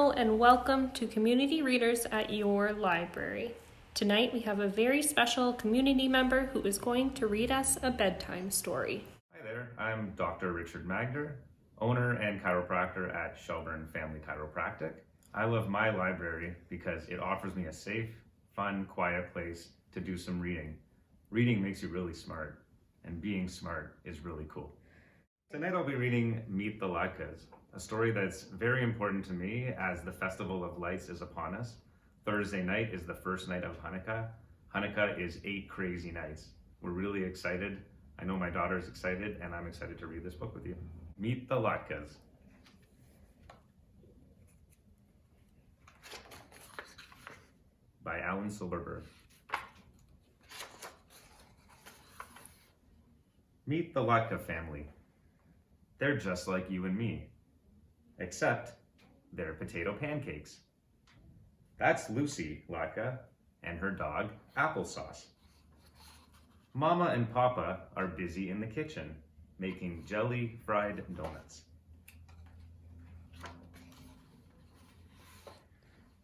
Hello and welcome to Community Readers at your library. Tonight we have a very special community member who is going to read us a bedtime story. Hi there, I'm Dr. Richard Magder, owner and chiropractor at Shelburne Family Chiropractic. I love my library because it offers me a safe, fun, quiet place to do some reading. Reading makes you really smart, and being smart is really cool. Tonight I'll be reading Meet the Latkas, a story that's very important to me as the Festival of Lights is upon us. Thursday night is the first night of Hanukkah. Hanukkah is 8 crazy nights. We're really excited. I know my daughter's excited, and I'm excited to read this book with you. Meet the Latkas. By Alan Silverberg. Meet the Latka family. They're just like you and me, except they're potato pancakes. That's Lucy Latka and her dog, Applesauce. Mama and Papa are busy in the kitchen, making jelly fried donuts.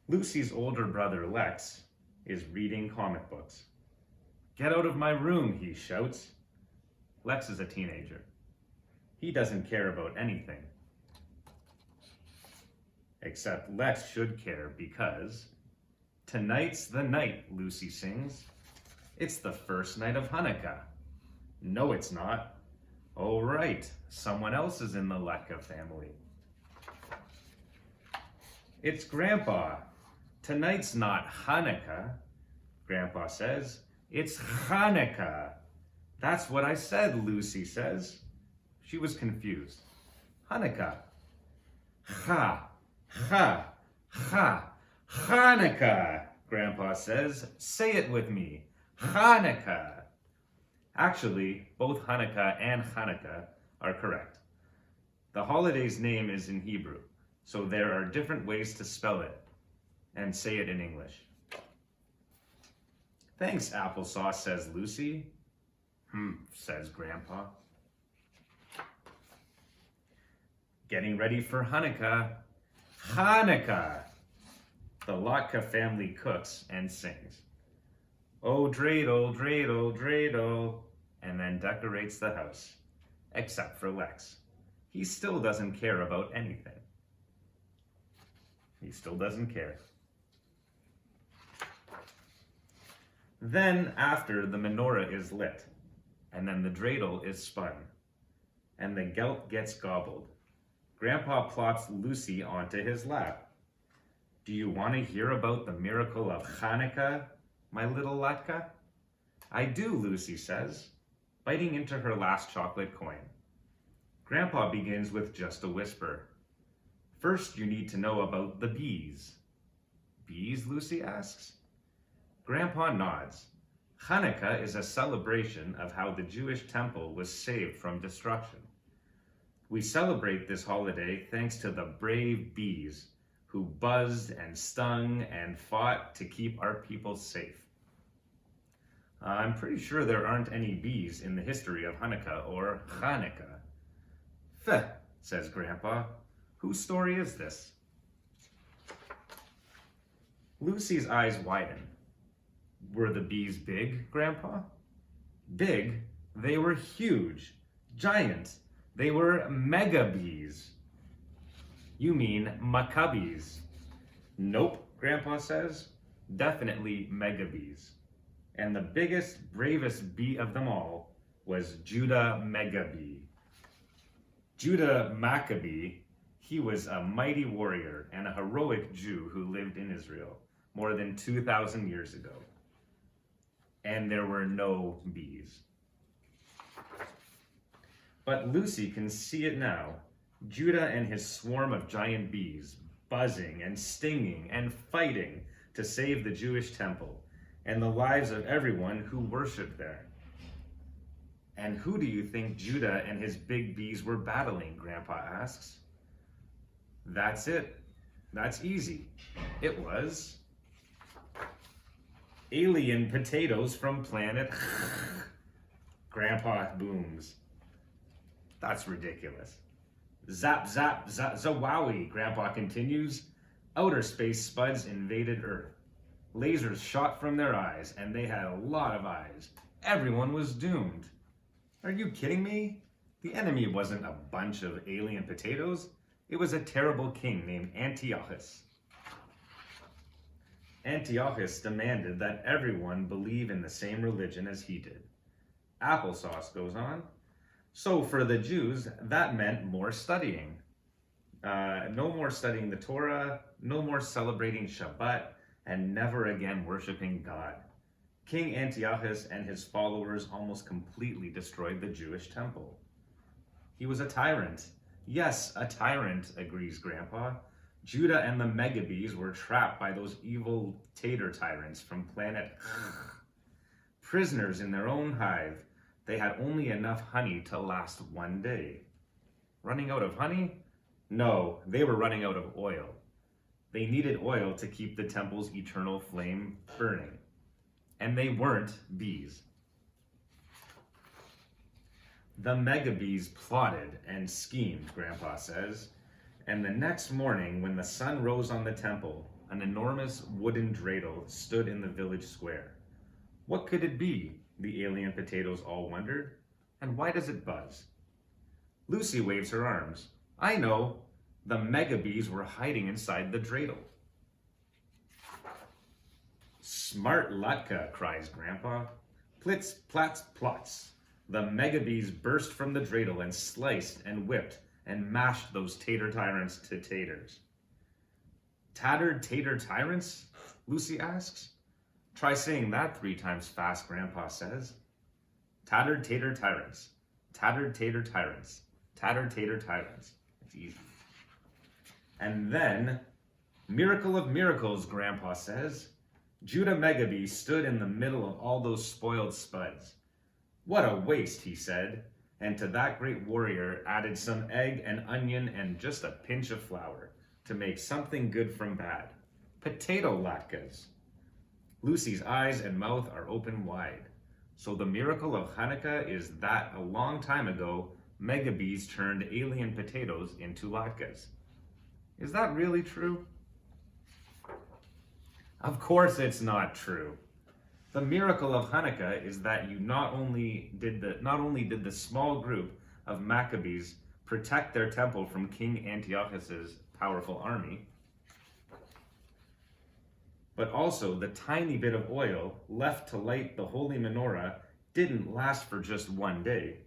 Lucy's older brother, Lex, is reading comic books. "Get out of my room," he shouts. Lex is a teenager. He doesn't care about anything. Except Lex should care because tonight's the night, Lucy sings. It's the first night of Hanukkah. No, it's not. Oh, right, someone else is in the Latka family. It's Grandpa. Tonight's not Hanukkah, Grandpa says. It's Hanukkah. That's what I said, Lucy says. She was confused. Hanukkah. Ha, ha, ha, Hanukkah, Grandpa says. Say it with me. Hanukkah. Actually, both Hanukkah and Hanukkah are correct. The holiday's name is in Hebrew, so there are different ways to spell it and say it in English. Thanks, Applesauce, says Lucy. Says Grandpa. Getting ready for Hanukkah. Hanukkah! The Latka family cooks and sings. Oh, dreidel, dreidel, dreidel, and then decorates the house, except for Lex. He still doesn't care about anything. He still doesn't care. Then after the menorah is lit, and then the dreidel is spun, and the gelt gets gobbled, Grandpa plops Lucy onto his lap. Do you want to hear about the miracle of Hanukkah, my little Latka? I do, Lucy says, biting into her last chocolate coin. Grandpa begins with just a whisper. First, you need to know about the bees. Bees, Lucy asks. Grandpa nods. Hanukkah is a celebration of how the Jewish temple was saved from destruction. We celebrate this holiday thanks to the brave bees who buzzed and stung and fought to keep our people safe. I'm pretty sure there aren't any bees in the history of Hanukkah or Hanukkah. Pheh, says Grandpa. Whose story is this? Lucy's eyes widen. Were the bees big, Grandpa? Big? They were huge, giant. They were mega bees. You mean Maccabees. Nope, Grandpa says. Definitely mega bees. And the biggest, bravest bee of them all was Judah Meggabee. Judah Maccabee, he was a mighty warrior and a heroic Jew who lived in Israel more than 2,000 years ago. And there were no bees. But Lucy can see it now. Judah and his swarm of giant bees, buzzing and stinging and fighting to save the Jewish temple and the lives of everyone who worshiped there. And who do you think Judah and his big bees were battling, Grandpa asks. That's it. That's easy. It was alien potatoes from planet Grandpa booms. That's ridiculous. Zap, zap, zap, zawowie, Grandpa continues. Outer space spuds invaded Earth. Lasers shot from their eyes, and they had a lot of eyes. Everyone was doomed. Are you kidding me? The enemy wasn't a bunch of alien potatoes. It was a terrible king named Antiochus. Antiochus demanded that everyone believe in the same religion as he did. Applesauce goes on. So for the Jews, that meant more studying. No more studying the Torah, no more celebrating Shabbat, and never again worshiping God. King Antiochus and his followers almost completely destroyed the Jewish temple. He was a tyrant. Yes, a tyrant, agrees Grandpa. Judah and the Magabes were trapped by those evil tater tyrants from planet prisoners in their own hive. They had only enough honey to last one day. Running out of honey? No, they were running out of oil. They needed oil to keep the temple's eternal flame burning. And they weren't bees. The Magabes plotted and schemed, Grandpa says. And the next morning, when the sun rose on the temple, an enormous wooden dreidel stood in the village square. What could it be? The alien potatoes all wondered. And why does it buzz? Lucy waves her arms. I know. The Magabes were hiding inside the dreidel. Smart Latka, cries Grandpa. Plitz, plats, plots. The Magabes burst from the dreidel and sliced and whipped and mashed those tater tyrants to taters. Tattered tater tyrants? Lucy asks. Try saying that 3 times fast, Grandpa says. Tattered tater tyrants. Tattered tater tyrants. Tattered tater tyrants. It's easy. And then, miracle of miracles, Grandpa says. Judah Magabe stood in the middle of all those spoiled spuds. What a waste, he said, and to that great warrior added some egg and onion and just a pinch of flour to make something good from bad. Potato latkes. Lucy's eyes and mouth are open wide. So the miracle of Hanukkah is that a long time ago, Magabes turned alien potatoes into latkes. Is that really true? Of course it's not true. The miracle of Hanukkah is that not only did the small group of Maccabees protect their temple from King Antiochus's powerful army, but also the tiny bit of oil left to light the holy menorah didn't last for just one day.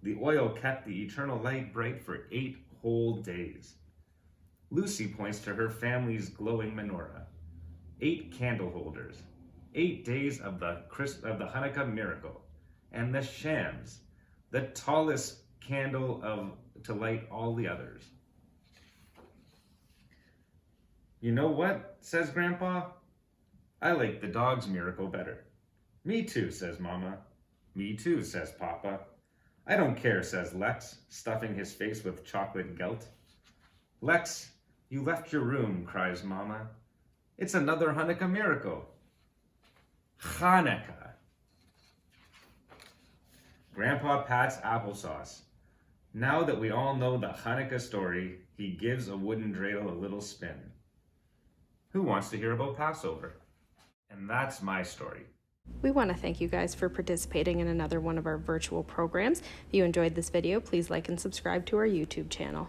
The oil kept the eternal light bright for 8 whole days. Lucy points to her family's glowing menorah. 8 candle holders, 8 days of the Hanukkah miracle, and the shams, the tallest candle to light all the others. You know what, says Grandpa? I like the dog's miracle better. Me too, says Mama. Me too, says Papa. I don't care, says Lex, stuffing his face with chocolate gelt. Lex, you left your room, cries Mama. It's another Hanukkah miracle. Hanukkah. Grandpa pats applesauce. Now that we all know the Hanukkah story, he gives a wooden dreidel a little spin. Who wants to hear about Passover? And that's my story. We want to thank you guys for participating in another one of our virtual programs. If you enjoyed this video, please like and subscribe to our YouTube channel.